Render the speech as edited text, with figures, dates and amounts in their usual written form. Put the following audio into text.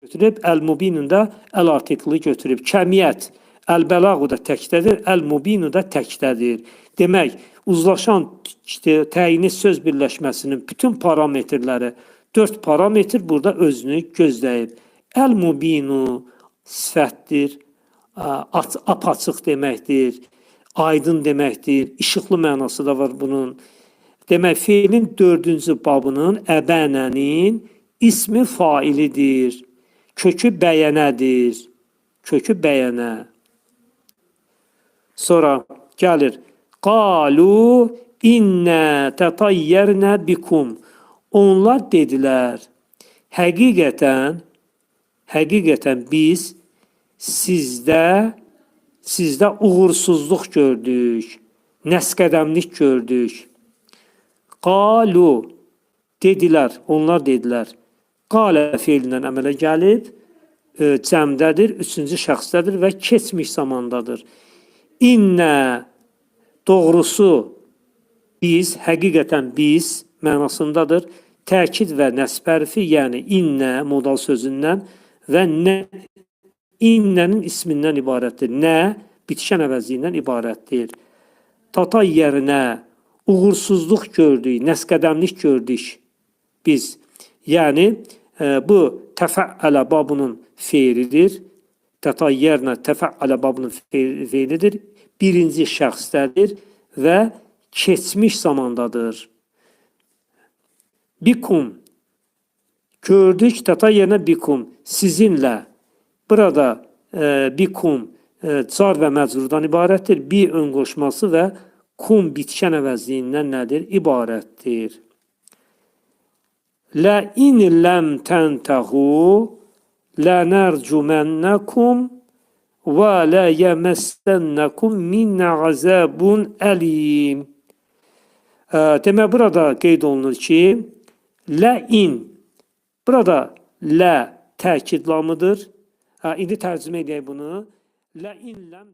götürüb, əl-mubinu da əl artiklı götürüb. Kəmiyyət, əl-bələğu da təkdədir, əl-mubinu da təkdədir. Demək, uzlaşan təyini söz birləşməsinin bütün parametrləri, 4 parametr burada özünü gözləyib. Əl-mubinu sifətdir, apaçıq deməkdir, aydın deməkdir, işıqlı mənası da var bunun. Demək, feilin 4-cü babının əbənənin ismi failidir. Kökü bəyənədir. Kökü bəyənə. Sonra gəlir. Qalu innə tətəyyərnə bikum. Onlar dedilər, həqiqətən biz sizdə uğursuzluq gördük, nəsqədəmlik gördük. Qalu, dedilər, onlar dedilər. Qalə feilindən əmələ gəlib, cəmdədir, 3-cü şəxsdədir və keçmiş zamandadır. İnnə, doğrusu, biz, həqiqətən biz mənasındadır. Təkid və nəsb hərfi, yəni innə modal sözündən və nə, innənin ismindən ibarətdir. Nə, bitişən əvəzliyindən ibarətdir. Tatayyərinə, uğursuzluq gördük, nəsqədəmlik gördük biz. Yəni, bu təfəələ babının feilidir. Tatayyərinə təfəələ babının feilidir. Birinci şəxsdədir və keçmiş zamandadır. Bikum, gördük, tatayyərinə bikum, sizinlə. Burada bikum car və məcrurdan ibarətdir. Bi ön qoşması və kum bitişən əvəzliyindən nədir? İbarətdir. Lə in ləm təntəhu lənərcumənnəkum və lə yəməssənnəkum minnə əzəbun əlim. Demək, burada qeyd olunur ki, lə in, burada lə təkid lamıdır. İndi tərcümə edək bunu. Lə in ləm